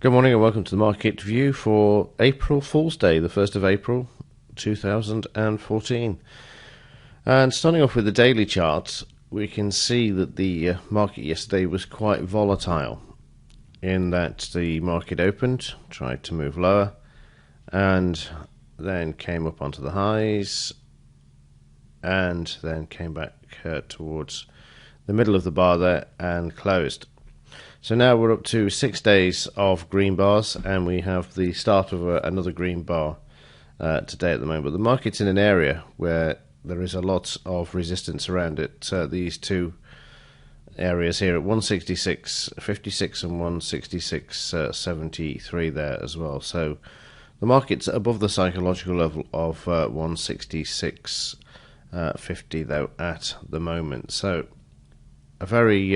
Good morning and welcome to the market view for April Fool's Day, the 1st of April 2014. And starting off with the daily chart, we can see that the market yesterday was quite volatile in that the market opened, tried to move lower, and then came up onto the highs, and then came back towards the middle of the bar there and closed. So now we're up to 6 days of green bars, and we have the start of another green bar today at the moment. But the market's in an area where there is a lot of resistance around it. These two areas here at 166.56 and 166.73 there as well. So the market's above the psychological level of 166.50 though at the moment. So a very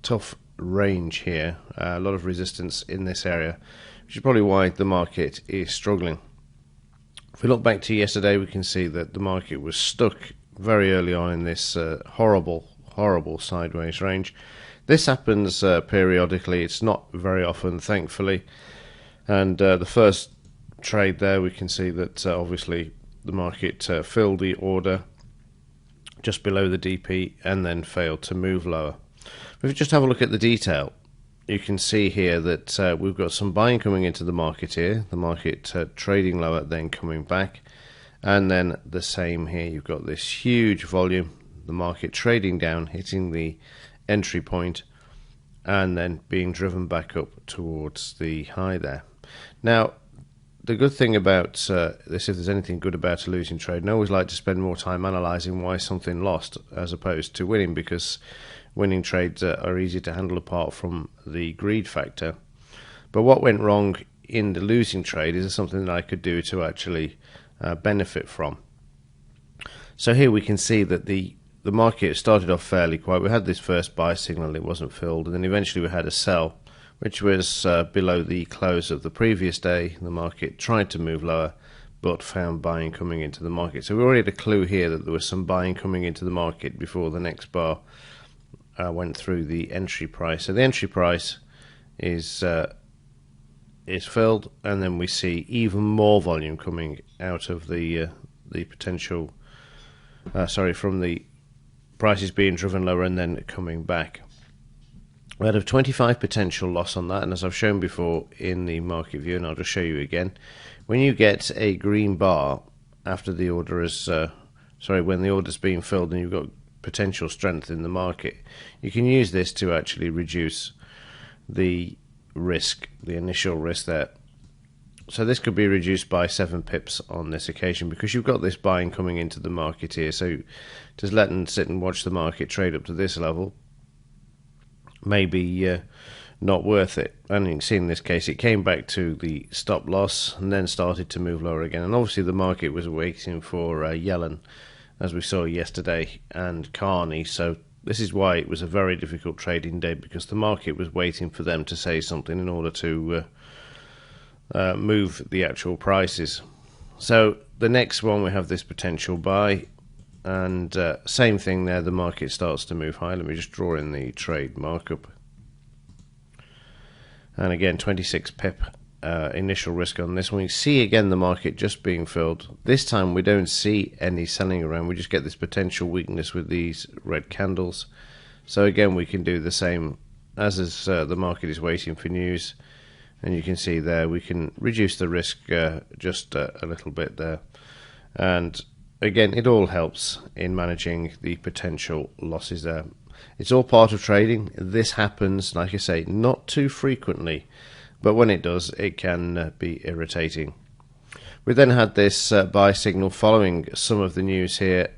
tough range here, a lot of resistance in this area, which is probably why the market is struggling. If we look back to yesterday, we can see that the market was stuck very early on in this horrible sideways range. This happens periodically. It's not very often, thankfully. And the first trade there, we can see that obviously the market filled the order just below the DP and then failed to move lower. If we just have a look at the detail, you can see here that we've got some buying coming into the market here, the market trading lower, then coming back, and then the same here. You've got this huge volume, the market trading down, hitting the entry point, and then being driven back up towards the high there. Now, the good thing about this, if there's anything good about a losing trade, and I always like to spend more time analysing why something lost as opposed to winning, because winning trades are easy to handle apart from the greed factor. But what went wrong in the losing trade is something that I could do to actually benefit from. So here we can see that the market started off fairly quiet. We had this first buy signal, it wasn't filled, and then eventually we had a sell, which was below the close of the previous day. The market tried to move lower, but found buying coming into the market. So we already had a clue here that there was some buying coming into the market before the next bar went through the entry price. So the entry price is filled, and then we see even more volume coming out of the potential. From the prices being driven lower and then coming back. We had a 25 potential loss on that, and as I've shown before in the market view, and I'll just show you again, when you get a green bar after the order is when the order's being filled and you've got potential strength in the market, you can use this to actually reduce the risk, the initial risk there. So this could be reduced by 7 pips on this occasion, because you've got this buying coming into the market here. So just let them sit and watch the market trade up to this level, maybe not worth it. And you can see in this case it came back to the stop loss and then started to move lower again. And obviously the market was waiting for Yellen, as we saw yesterday, and Carney. So this is why it was a very difficult trading day, because the market was waiting for them to say something in order to move the actual prices. So the next one, we have this potential buy, and same thing there, the market starts to move high. Let me just draw in the trade markup, and again 26 pip initial risk on this one. You see again the market just being filled. This time we don't see any selling around, we just get this potential weakness with these red candles. So again we can do the same as the market is waiting for news, and you can see there we can reduce the risk just a little bit there. And again, it all helps in managing the potential losses there. It's all part of trading. This happens, like I say, not too frequently, but when it does, it can be irritating. We then had this buy signal following some of the news here.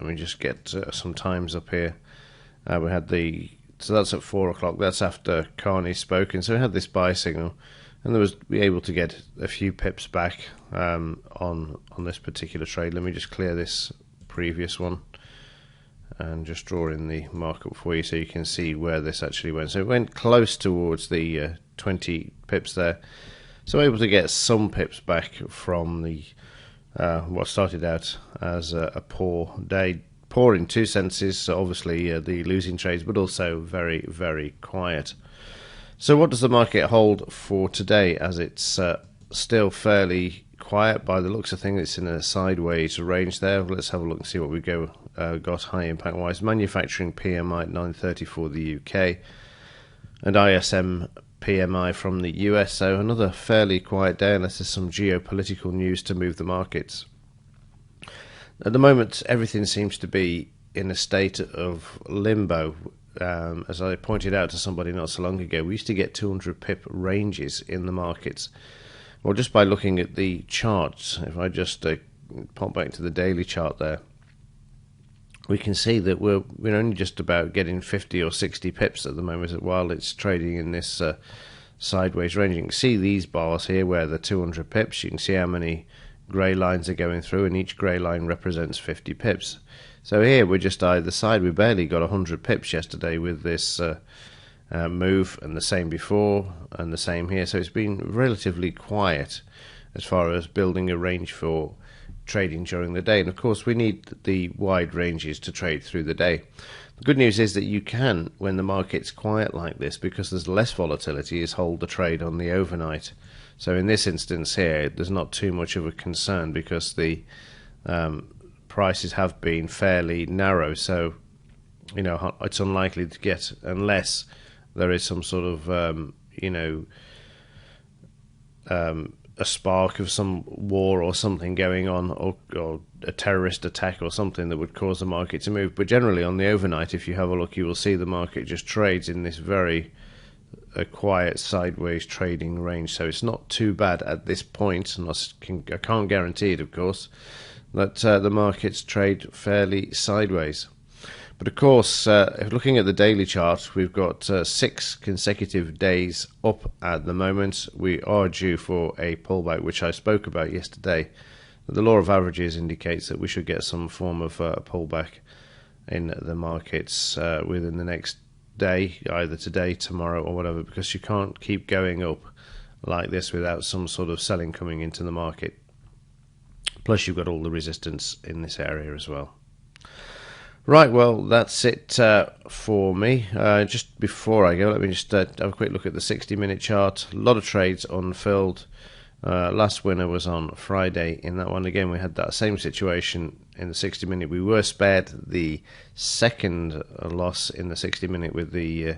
Let me just get some times up here. We had so that's at 4 o'clock. That's after Carney's spoken. So we had this buy signal, and we were able to get a few pips back on this particular trade. Let me just clear this previous one and just draw in the markup for you so you can see where this actually went. So it went close towards the 20 pips there. So able to get some pips back from the what started out as a poor day. Poor in two senses, so obviously the losing trades, but also very, very quiet. So what does the market hold for today, as it's still fairly quiet by the looks of things? It's in a sideways range there. Let's have a look and see what we got high impact wise. Manufacturing PMI at 930 for the UK, and ISM PMI from the US. So another fairly quiet day, unless there's some geopolitical news to move the markets. At the moment, everything seems to be in a state of limbo. As I pointed out to somebody not so long ago, we used to get 200 pip ranges in the markets. Well, just by looking at the charts, if I just pop back to the daily chart there, we can see that we're only just about getting 50 or 60 pips at the moment while it's trading in this sideways range. You can see these bars here where the 200 pips. You can see how many grey lines are going through, and each grey line represents 50 pips. So here we're just either side. We barely got 100 pips yesterday with this move, and the same before, and the same here. So it's been relatively quiet as far as building a range for trading during the day. And of course we need the wide ranges to trade through the day. The good news is that you can, when the market's quiet like this, because there's less volatility, is hold the trade on the overnight. So in this instance here, there's not too much of a concern because the prices have been fairly narrow, so it's unlikely to get, unless there is some sort of a spark of some war or something going on, or a terrorist attack or something that would cause the market to move. But generally on the overnight, if you have a look, you will see the market just trades in this very quiet sideways trading range. So it's not too bad at this point, and I can't guarantee it, of course, that the markets trade fairly sideways. But of course, looking at the daily chart, we've got 6 consecutive days up at the moment. We are due for a pullback, which I spoke about yesterday. The law of averages indicates that we should get some form of pullback in the markets within the next day, either today, tomorrow, or whatever, because you can't keep going up like this without some sort of selling coming into the market. Plus you've got all the resistance in this area as well. Right, well, that's it for me. Just before I go, let me just have a quick look at the 60-minute chart. A lot of trades unfilled. Last winner was on Friday. In that one, again, we had that same situation in the 60-minute. We were spared the second loss in the 60-minute with the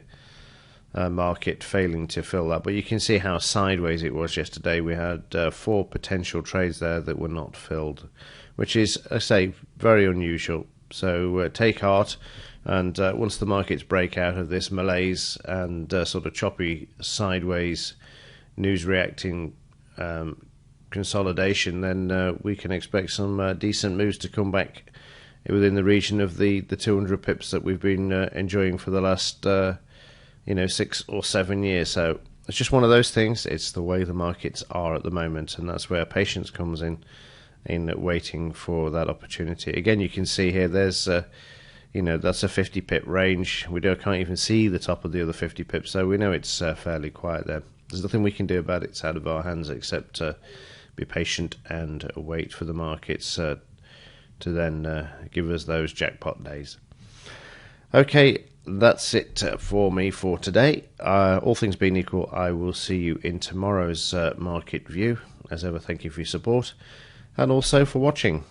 market failing to fill that. But you can see how sideways it was yesterday. We had 4 potential trades there that were not filled, which is, I say, very unusual. So take heart, and once the markets break out of this malaise and sort of choppy sideways news reacting consolidation, then we can expect some decent moves to come back within the region of the 200 pips that we've been enjoying for the last 6 or 7 years. So it's just one of those things. It's the way the markets are at the moment, and that's where patience comes in waiting for that opportunity. Again, you can see here there's that's a 50 pip range. We can't even see the top of the other 50 pips, so we know it's fairly quiet there. There's nothing we can do about it. It's out of our hands except be patient and wait for the markets to then give us those jackpot days. Okay, that's it for me for today. All things being equal, I will see you in tomorrow's market view. As ever, thank you for your support and also for watching.